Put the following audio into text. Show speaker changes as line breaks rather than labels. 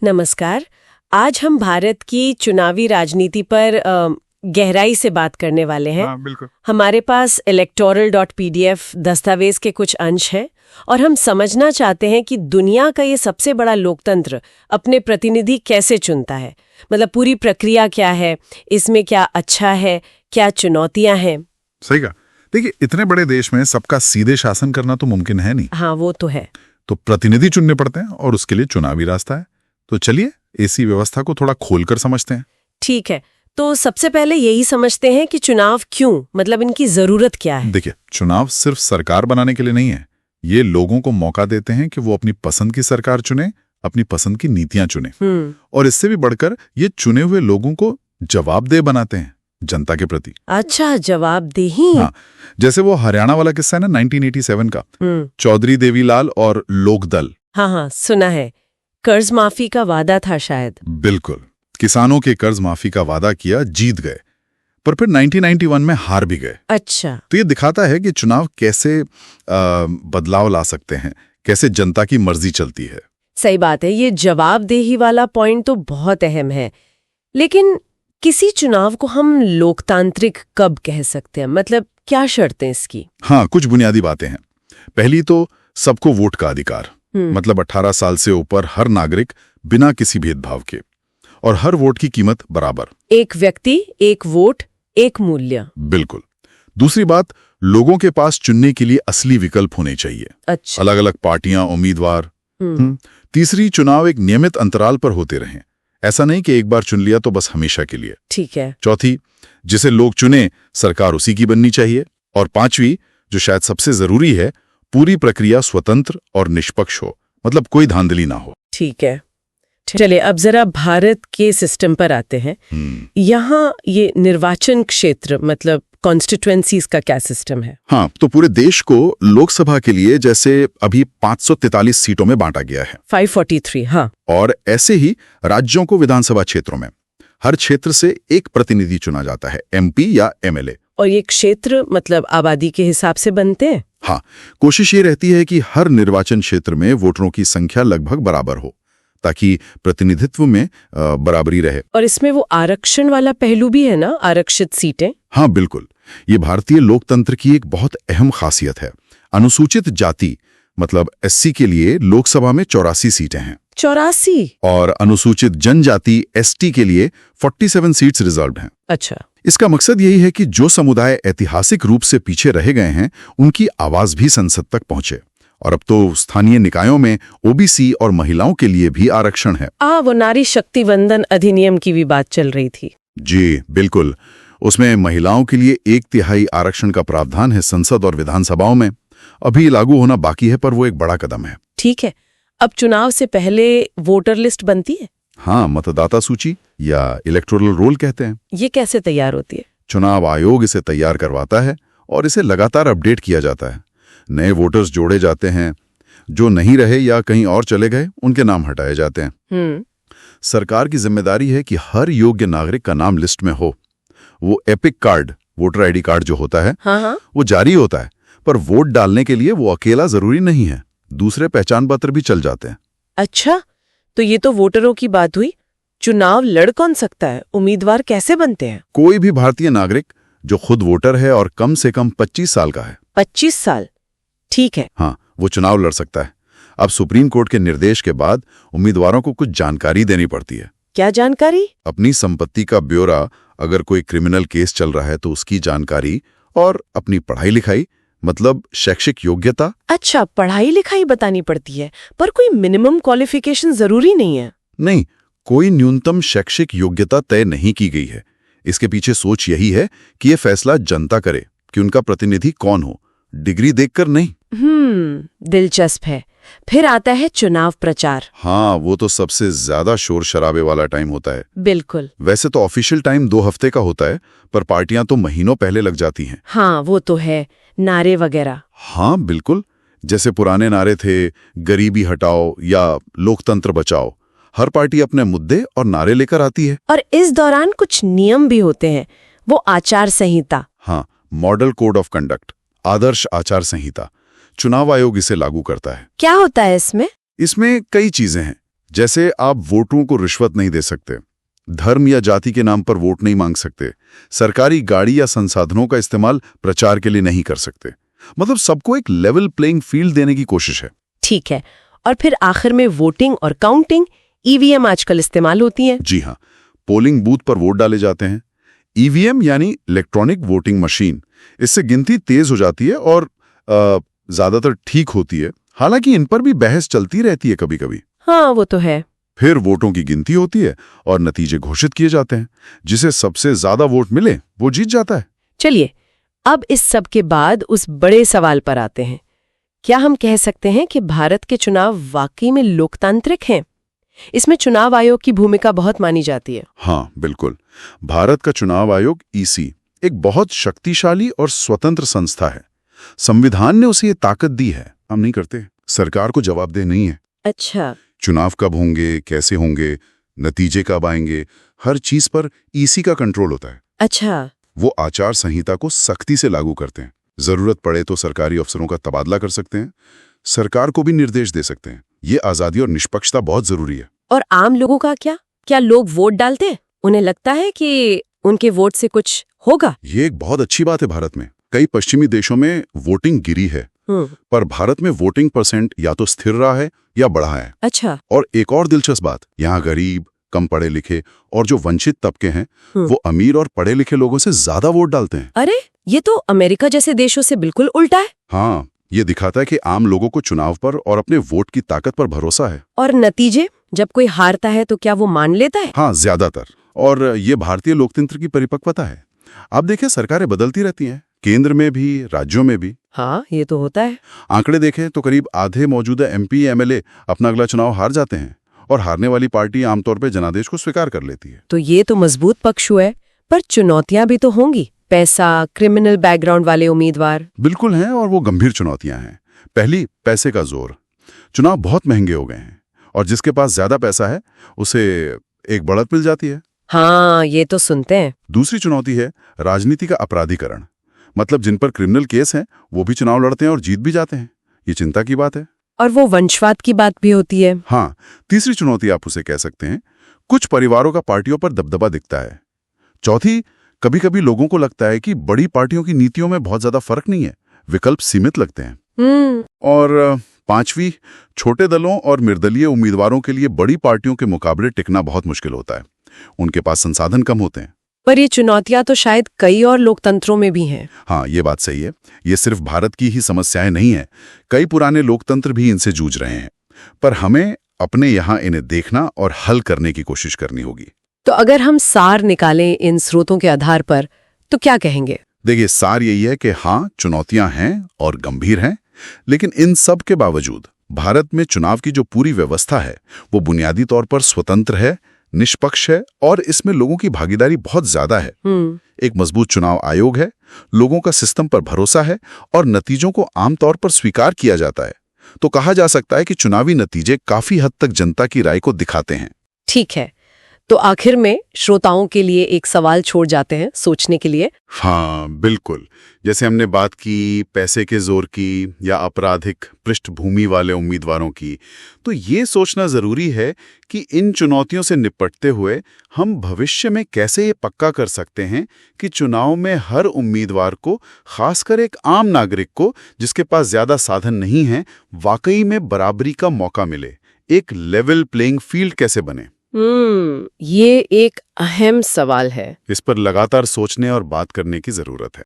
नमस्कार। आज हम भारत की चुनावी राजनीति पर गहराई से बात करने वाले हैं।
हाँ, बिल्कुल।
हमारे पास electoral.pdf दस्तावेज के कुछ अंश हैं और हम समझना चाहते हैं कि दुनिया का ये सबसे बड़ा लोकतंत्र अपने प्रतिनिधि कैसे चुनता है। मतलब पूरी प्रक्रिया क्या है, इसमें क्या अच्छा है, क्या चुनौतियां हैं।
सही कहा। देखिए, इतने बड़े देश में सबका सीधे शासन करना तो मुमकिन है नहीं।
हाँ, वो तो है।
तो प्रतिनिधि चुनने पड़ते हैं और उसके लिए चुनावी रास्ता है। तो चलिए ऐसी व्यवस्था को थोड़ा खोलकर समझते हैं।
ठीक है, तो सबसे पहले यही समझते हैं कि चुनाव क्यों, मतलब इनकी जरूरत क्या है।
देखिए, चुनाव सिर्फ सरकार बनाने के लिए नहीं है। ये लोगों को मौका देते हैं कि वो अपनी पसंद की सरकार चुने, अपनी पसंद की नीतियां चुने। और इससे भी बढ़कर ये चुने हुए लोगों को जवाबदेह बनाते हैं जनता के प्रति।
अच्छा, जवाबदेही।
हाँ, जैसे वो हरियाणा वाला किस्सा है ना 1987 का, चौधरी देवीलाल और लोकदल।
हाँ, सुना है। कर्ज माफी का वादा था शायद।
बिल्कुल, किसानों के कर्ज माफी का वादा किया, जीत गए, पर फिर 1991 में हार भी गए।
अच्छा,
तो ये दिखाता है कि चुनाव कैसे बदलाव ला सकते हैं, कैसे जनता की मर्जी चलती है।
सही बात है। ये जवाबदेही वाला पॉइंट तो बहुत अहम है। लेकिन किसी चुनाव को हम लोकतांत्रिक कब कह सकते हैं? मतलब क्या शर्तें इसकी?
हाँ, कुछ बुनियादी बातें हैं। पहली तो सबको वोट का अधिकार, मतलब 18 साल से ऊपर हर नागरिक बिना किसी भेदभाव के, और हर वोट की कीमत बराबर।
एक व्यक्ति, एक वोट, एक मूल्य।
बिल्कुल। दूसरी बात, लोगों के पास चुनने के लिए असली विकल्प होने चाहिए।
अच्छा।
अलग अलग पार्टियां, उम्मीदवार। तीसरी, चुनाव एक नियमित अंतराल पर होते रहें। ऐसा नहीं कि एक बार चुन लिया तो बस हमेशा के लिए।
ठीक है।
चौथी, जिसे लोग चुने सरकार उसी की बननी चाहिए। और पांचवी, जो शायद सबसे जरूरी है, पूरी प्रक्रिया स्वतंत्र और निष्पक्ष हो, मतलब कोई धांधली ना हो।
ठीक है। चलिए अब जरा भारत के सिस्टम पर आते हैं। यहाँ ये निर्वाचन क्षेत्र, मतलब कॉन्स्टिट्यूएंसीज का क्या सिस्टम है?
हाँ, तो पूरे देश को लोकसभा के लिए जैसे अभी 543 सीटों में बांटा गया है।
543, हाँ।
और ऐसे ही राज्यों को विधानसभा क्षेत्रों में हर क्षेत्र से एक प्रतिनिधि चुना जाता है, एमपी या एमएलए।
और ये क्षेत्र मतलब आबादी के हिसाब से बनते हैं?
हाँ, कोशिश ये रहती है कि हर निर्वाचन क्षेत्र में वोटरों की संख्या लगभग बराबर हो, ताकि प्रतिनिधित्व में बराबरी रहे।
और इसमें वो आरक्षण वाला पहलू भी है ना, आरक्षित सीटें?
हाँ, बिल्कुल। ये भारतीय लोकतंत्र की एक बहुत अहम खासियत है। अनुसूचित जाति मतलब एससी के लिए लोकसभा में 84 सीटें हैं।
84?
और अनुसूचित जनजाति एसटी के लिए 47 सीट्स रिजर्व्ड हैं।
अच्छा।
इसका मकसद यही है कि जो समुदाय ऐतिहासिक रूप से पीछे रहे गए हैं, उनकी आवाज भी संसद तक पहुंचे। और अब तो स्थानीय निकायों में ओबीसी और महिलाओं के लिए भी आरक्षण है।
वो नारी शक्ति वंदन अधिनियम की भी बात चल रही थी।
जी बिल्कुल, उसमें महिलाओं के लिए 1/3 आरक्षण का प्रावधान है संसद और विधानसभाओं में। अभी लागू होना बाकी है, पर वो एक बड़ा कदम है।
ठीक है। अब चुनाव से पहले वोटर लिस्ट बनती है?
हाँ, मतदाता सूची या इलेक्टोरल रोल कहते हैं।
ये कैसे तैयार होती है?
चुनाव आयोग इसे तैयार करवाता है और इसे लगातार अपडेट किया जाता है। नए वोटर्स जोड़े जाते हैं, जो नहीं रहे या कहीं और चले गए उनके नाम हटाए जाते हैं। सरकार की जिम्मेदारी है कि हर योग्य नागरिक का नाम लिस्ट में हो। वो epic card, voter ID card जो होता है,
हाँ।
वो जारी होता है, पर वोट डालने के लिए वो अकेला जरूरी नहीं है, दूसरे पहचान पत्र भी चल जाते हैं।
अच्छा, तो ये तो वोटरों की बात हुई। चुनाव लड़ कौन सकता है? उम्मीदवार कैसे बनते हैं?
कोई भी भारतीय नागरिक जो खुद वोटर है और कम से कम 25 साल का है।
25 साल? ठीक है।
हाँ, वो चुनाव लड़ सकता है। अब सुप्रीम कोर्ट के निर्देश के बाद उम्मीदवारों को कुछ जानकारी देनी पड़ती है।
क्या जानकारी?
अपनी संपत्ति का ब्यौरा, अगर कोई क्रिमिनल केस चल रहा है तो उसकी जानकारी, और अपनी पढ़ाई लिखाई मतलब शैक्षिक योग्यता।
अच्छा, पढ़ाई लिखाई बतानी पड़ती है, पर कोई मिनिमम क्वालिफिकेशन जरूरी नहीं है?
नहीं, कोई न्यूनतम शैक्षिक योग्यता तय नहीं की गई है। इसके पीछे सोच यही है कि ये फैसला जनता करे कि उनका प्रतिनिधि कौन हो, डिग्री देखकर नहीं।
दिलचस्प है। फिर आता है चुनाव प्रचार।
हाँ, वो तो सबसे ज्यादा शोर शराबे वाला टाइम होता है।
बिल्कुल।
वैसे तो ऑफिशियल टाइम 2 हफ्ते का होता है, पर पार्टियां तो महीनों पहले लग जाती हैं।
हाँ, वो तो है। नारे वगैरह।
हाँ बिल्कुल, जैसे पुराने नारे थे, गरीबी हटाओ या लोकतंत्र बचाओ। हर पार्टी अपने मुद्दे और नारे लेकर आती है।
और इस दौरान कुछ नियम भी होते हैं, वो आचार संहिता।
हाँ, मॉडल कोड ऑफ कंडक्ट, आदर्श आचार संहिता। चुनाव आयोग इसे लागू करता है।
क्या होता है इसमें?
इसमें कई चीजें हैं, जैसे आप वोटरों को रिश्वत नहीं दे सकते, धर्म या जाति के नाम पर वोट नहीं मांग सकते, सरकारी गाड़ी या संसाधनों का इस्तेमाल प्रचार के लिए नहीं कर सकते। मतलब सबको एक लेवल प्लेइंग फील्ड देने की कोशिश है।
ठीक है। और फिर आखिर में वोटिंग और काउंटिंग, ईवीएम आजकल इस्तेमाल होती हैं।
जी हाँ, पोलिंग बूथ पर वोट डाले जाते हैं। ईवीएम यानी इलेक्ट्रॉनिक वोटिंग मशीन, इससे गिनती तेज हो जाती है और ज्यादातर ठीक होती है। हालांकि इन पर भी बहस चलती रहती है कभी कभी।
हाँ, वो तो है।
फिर वोटों की गिनती होती है और नतीजे घोषित किए जाते हैं। जिसे सबसे ज्यादा वोट मिले वो जीत जाता है।
चलिए, अब इस सब के बाद उस बड़े सवाल पर आते हैं। क्या हम कह सकते हैं कि भारत के चुनाव वाकई में लोकतांत्रिक हैं? इसमें चुनाव आयोग की भूमिका बहुत मानी जाती है।
हाँ, बिल्कुल। भारत का चुनाव आयोग ईसी एक बहुत शक्तिशाली और स्वतंत्र संस्था है। संविधान ने उसे ये ताकत दी है। हम नहीं करते, सरकार को जवाबदेह नहीं है।
अच्छा।
चुनाव कब होंगे, कैसे होंगे, नतीजे कब आएंगे, हर चीज पर ईसी का कंट्रोल होता है।
अच्छा।
वो आचार संहिता को सख्ती से लागू करते हैं। जरूरत पड़े तो सरकारी अफसरों का तबादला कर सकते हैं, सरकार को भी निर्देश दे सकते हैं। ये आजादी और निष्पक्षता बहुत जरूरी है।
और आम लोगों का क्या? क्या लोग वोट डालते हैं? उन्हें लगता है कि उनके वोट से कुछ होगा?
ये एक बहुत अच्छी बात है भारत में। कई पश्चिमी देशों में वोटिंग गिरी है, पर भारत में वोटिंग परसेंट या तो स्थिर रहा है या बढ़ा है।
अच्छा।
और एक और दिलचस्प बात, यहाँ गरीब, कम पढ़े लिखे और जो वंचित तबके हैं वो अमीर और पढ़े लिखे लोगों से ज्यादा वोट डालते हैं।
अरे, ये तो अमेरिका जैसे देशों से बिल्कुल उल्टा है।
हाँ, ये दिखाता है कि आम लोगों को चुनाव पर और अपने वोट की ताकत पर भरोसा है।
और नतीजे, जब कोई हारता है तो क्या वो मान लेता है?
हाँ, ज्यादातर। और ये भारतीय लोकतंत्र की परिपक्वता है। आप देखिए, सरकारें बदलती रहती हैं, केंद्र में भी, राज्यों में भी।
हाँ, ये तो होता है।
आंकड़े देखें तो करीब आधे मौजूदा एमपी एमएलए अपना अगला चुनाव हार जाते हैं और हारने वाली पार्टी आमतौर पर जनादेश को स्वीकार कर लेती है।
तो ये तो मजबूत पक्ष हुआ है, पर चुनौतियां भी तो होंगी। पैसा, क्रिमिनल बैकग्राउंड वाले उम्मीदवार।
बिल्कुल हैं, और वो गंभीर चुनौतियां हैं। पहली, पैसे का जोर। चुनाव बहुत महंगे हो गए हैं और जिसके पास ज्यादा पैसा है उसे एक बढ़त मिल जाती है।
हाँ, ये तो सुनते हैं।
दूसरी चुनौती है राजनीति का अपराधीकरण। मतलब जिन पर क्रिमिनल केस हैं वो भी चुनाव लड़ते हैं और जीत भी जाते हैं। ये चिंता की बात है।
और वो वंशवाद की बात भी होती है।
हाँ, तीसरी चुनौती आप उसे कह सकते हैं, कुछ परिवारों का पार्टियों पर दबदबा दिखता है। चौथी, कभी कभी लोगों को लगता है कि बड़ी पार्टियों की नीतियों में बहुत ज्यादा फर्क नहीं है, विकल्प सीमित लगते हैं। और पांचवी, छोटे दलों और निर्दलीय उम्मीदवारों के लिए बड़ी पार्टियों के मुकाबले टिकना बहुत मुश्किल होता है। उनके पास संसाधन कम होते हैं।
पर ये चुनौतियां तो शायद कई और लोकतंत्रों में भी हैं।
हाँ, ये बात सही है। ये सिर्फ भारत की ही समस्याएं नहीं है, कई पुराने लोकतंत्र भी इनसे जूझ रहे हैं। पर हमें अपने यहाँ इन्हें देखना और हल करने की कोशिश करनी होगी।
तो अगर हम सार निकालें इन स्रोतों के आधार पर, तो क्या कहेंगे?
देखिए, सार यही है कि हाँ, चुनौतियां हैं और गंभीर हैं, लेकिन इन सब के बावजूद भारत में चुनाव की जो पूरी व्यवस्था है वो बुनियादी तौर पर स्वतंत्र है, निष्पक्ष है और इसमें लोगों की भागीदारी बहुत ज्यादा है। एक मजबूत चुनाव आयोग है, लोगों का सिस्टम पर भरोसा है और नतीजों को आमतौर पर स्वीकार किया जाता है। तो कहा जा सकता है कि चुनावी नतीजे काफी हद तक जनता की राय को दिखाते हैं।
ठीक है, तो आखिर में श्रोताओं के लिए एक सवाल छोड़ जाते हैं सोचने के लिए।
हाँ, बिल्कुल। जैसे हमने बात की पैसे के जोर की या आपराधिक पृष्ठभूमि वाले उम्मीदवारों की, तो ये सोचना जरूरी है कि इन चुनौतियों से निपटते हुए हम भविष्य में कैसे ये पक्का कर सकते हैं कि चुनाव में हर उम्मीदवार को, खासकर एक आम नागरिक को जिसके पास ज्यादा साधन नहीं है, वाकई में बराबरी का मौका मिले। एक लेवल प्लेइंग फील्ड कैसे बने?
ये एक अहम सवाल है।
इस पर लगातार सोचने और बात करने की जरूरत है।